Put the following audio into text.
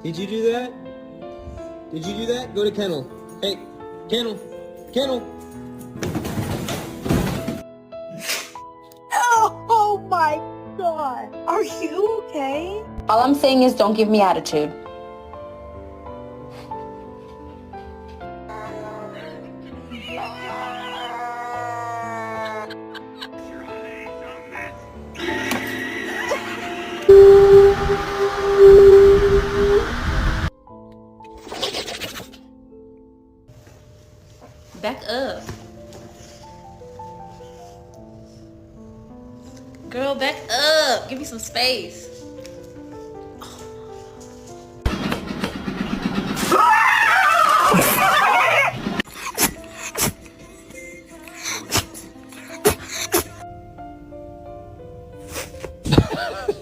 Did you do that? Did you do that? Go to kennel. Hey, kennel. Kennel. Oh my God. Are you okay? All I'm saying is don't give me attitude. Back up. Girl, back up. Give me some space.